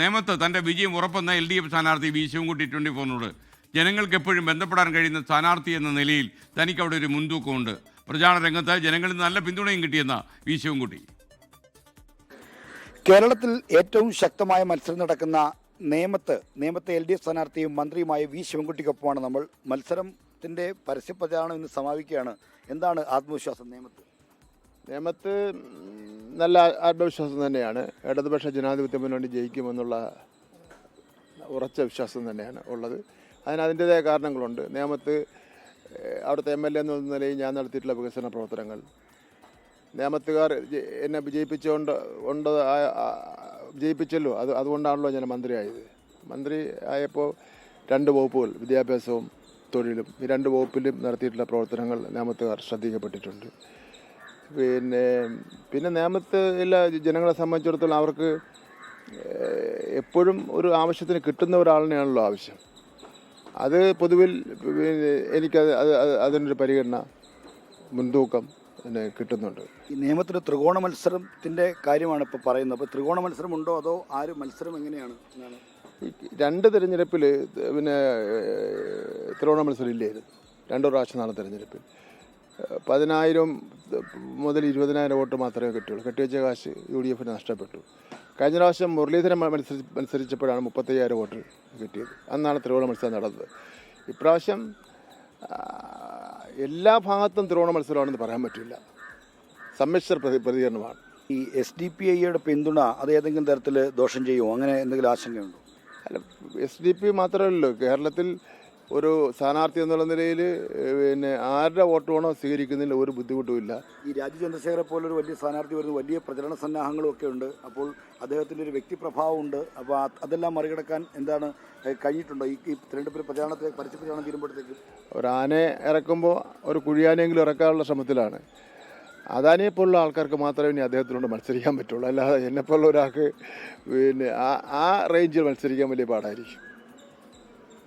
നേമത്ത് തൻ്റെ വിജയം ഉറപ്പെന്ന LDF സ്ഥാനാർത്ഥി വി ശിവൻകുട്ടി 24-നോട് ജനങ്ങൾക്ക് എപ്പോഴും ബന്ധപ്പെടാൻ കഴിയുന്ന സ്ഥാനാർത്ഥി എന്ന നിലയിൽ തനിക്ക് അവിടെ ഒരു മുൻതൂക്കമുണ്ട്. പ്രചാരണ രംഗത്ത് ജനങ്ങളിൽ നിന്ന് നല്ല പിന്തുണയും കിട്ടിയെന്ന വി ശിവൻകുട്ടി. കേരളത്തിൽ ഏറ്റവും ശക്തമായ മത്സരം നടക്കുന്ന നേമത്തെ LDF സ്ഥാനാർത്ഥിയും മന്ത്രിയുമായ വി ശിവൻകുട്ടിക്കൊപ്പമാണ് നമ്മൾ. മത്സരത്തിൻ്റെ പരസ്യപ്രചാരണം ഇന്ന് സമാപിക്കുകയാണ്. എന്താണ് ആത്മവിശ്വാസം നേമത്ത്? നല്ല ആത്മവിശ്വാസം തന്നെയാണ്. ഇടതുപക്ഷ ജനാധിപത്യ മുന്നണി ജയിക്കുമെന്നുള്ള ഉറച്ച വിശ്വാസം തന്നെയാണ് ഉള്ളത്. അതിൻ്റേതായ കാരണങ്ങളുണ്ട്. നേമത്ത് അവിടുത്തെ MLA എന്ന നിലയിൽ ഞാൻ നടത്തിയിട്ടുള്ള വികസന പ്രവർത്തനങ്ങൾ, നേമത്തുകാർ എന്നെ വിജയിപ്പിച്ചല്ലോ, അതുകൊണ്ടാണല്ലോ ഞാൻ മന്ത്രിയായത്. മന്ത്രി ആയപ്പോൾ 2 വകുപ്പുകൾ, വിദ്യാഭ്യാസവും തൊഴിലും, ഈ 2 വകുപ്പിലും നടത്തിയിട്ടുള്ള പ്രവർത്തനങ്ങൾ നേമത്തുകാർ ശ്രദ്ധിക്കപ്പെട്ടിട്ടുണ്ട്. പിന്നെ നേമത്ത് എല്ലാ ജനങ്ങളെ സംബന്ധിച്ചിടത്തോളം അവർക്ക് എപ്പോഴും ഒരു ആവശ്യത്തിന് കിട്ടുന്ന ഒരാളിനെയാണല്ലോ ആവശ്യം. അത് പൊതുവിൽ എനിക്കത് അതിനൊരു പരിഗണന, മുൻതൂക്കം കിട്ടുന്നുണ്ട്. ഈ നേമത്തിൽ ത്രികോണ മത്സരത്തിൻ്റെ കാര്യമാണ് ഇപ്പോൾ പറയുന്നത്. അപ്പോൾ ത്രികോണ മത്സരം ഉണ്ടോ അതോ മത്സരം എങ്ങനെയാണ്? 2 തിരഞ്ഞെടുപ്പിൽ ത്രികോണ മത്സരം ഇല്ലായിരുന്നു. 2 പ്രാവശ്യം നടന്ന തിരഞ്ഞെടുപ്പിൽ 10,000 മുതൽ 20,000 വോട്ട് മാത്രമേ കിട്ടുള്ളൂ. കെട്ടിവെച്ച കാശ് UDF നഷ്ടപ്പെട്ടു. കഴിഞ്ഞ പ്രാവശ്യം മുരളീധരൻ മത്സരിച്ചപ്പോഴാണ് 35,000 വോട്ട് കിട്ടിയത്. അന്നാണ് ത്രികോണ മത്സരം നടന്നത്. ഇപ്രാവശ്യം എല്ലാ ഭാഗത്തും ത്രികോണ മത്സരമാണെന്ന് പറയാൻ പറ്റില്ല. സമ്മിശ്ര പ്രതികരണമാണ്. ഈ SDPIയുടെ പിന്തുണ അത് ഏതെങ്കിലും തരത്തിൽ ദോഷം ചെയ്യുമോ? അങ്ങനെ എന്തെങ്കിലും ആശങ്കയുണ്ടോ? അല്ല, SDP മാത്രമല്ലല്ലോ കേരളത്തിൽ ഒരു സ്ഥാനാർത്ഥി എന്നുള്ള നിലയിൽ ആരുടെ വോട്ട് വേണോ സ്വീകരിക്കുന്നതിൽ ഒരു ബുദ്ധിമുട്ടുമില്ല. ഈ രാജീവ് ചന്ദ്രശേഖരെ പോലൊരു വലിയ സ്ഥാനാർത്ഥി വരുന്ന വലിയ പ്രചരണ സന്നാഹങ്ങളും ഒക്കെ ഉണ്ട്. അപ്പോൾ അദ്ദേഹത്തിൻ്റെ ഒരു വ്യക്തിപ്രഭാവമുണ്ട്. അപ്പോൾ അതെല്ലാം മറികടക്കാൻ എന്താണ് കഴിഞ്ഞിട്ടുണ്ടോ ഈ തിരഞ്ഞെടുപ്പിൽ പരസ്യപ്രചാരണം തീരുമ്പോഴത്തേക്ക്? ഒരു ആനയെ ഇറക്കുമ്പോൾ ഒരു കുഴിയാനെങ്കിലും ഇറക്കാനുള്ള ശ്രമത്തിലാണ്. അദാനിയെ പോലുള്ള ആൾക്കാർക്ക് മാത്രമേ ഇനി അദ്ദേഹത്തിനോട് മത്സരിക്കാൻ പറ്റുള്ളൂ. അല്ലാതെ എന്നെപ്പോലുള്ള ഒരാൾക്ക് ആ റേഞ്ചിൽ മത്സരിക്കാൻ വലിയ പാടായിരിക്കും.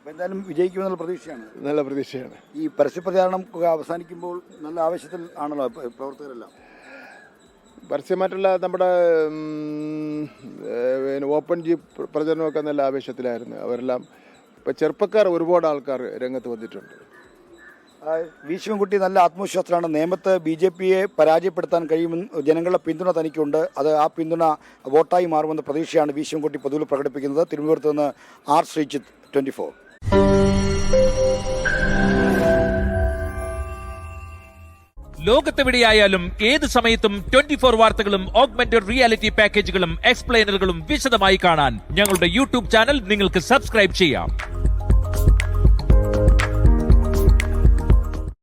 എന്തായാലും വിജയിക്കുമെന്നുള്ള പ്രതീക്ഷയാണ്. നല്ല പ്രതീക്ഷയാണ്. ഈ പരസ്യപ്രചാരണം അവസാനിക്കുമ്പോൾ നല്ല ആവശ്യത്തിൽ ആണല്ലോ പ്രവർത്തകരെല്ലാം. പരസ്യമായിട്ടുള്ള നമ്മുടെ ഓപ്പൺ ജീപ്പ് പ്രചരണമൊക്കെ നല്ല ആവേശത്തിലായിരുന്നു അവരെല്ലാം. ഇപ്പം ചെറുപ്പക്കാർ ഒരുപാട് ആൾക്കാർ രംഗത്ത് വന്നിട്ടുണ്ട്. വി ശിവൻകുട്ടി നല്ല ആത്മവിശ്വാസത്തിലാണ്. നേമത്ത് BJPയെ പരാജയപ്പെടുത്താൻ കഴിയുമെന്ന് ജനങ്ങളുടെ പിന്തുണ തനിക്കുണ്ട്. ആ പിന്തുണ വോട്ടായി മാറുമെന്ന പ്രതീക്ഷയാണ് വി ശിവൻകുട്ടി പൊതുവിൽ പ്രകടിപ്പിക്കുന്നത്. തിരുവനന്തപുരത്ത് നിന്ന് R. ശ്രീജിത്ത്, 24. ലോകത്തെവിടെയായാലും ഏത് സമയത്തും 24 വാർത്തകളും ഓഗ്മെന്റഡ് റിയാലിറ്റി പാക്കേജുകളും എക്സ്പ്ലെയിനറുകളും വിശദമായി കാണാൻ ഞങ്ങളുടെ YouTube ചാനൽ നിങ്ങൾക്ക് സബ്സ്ക്രൈബ് ചെയ്യാം.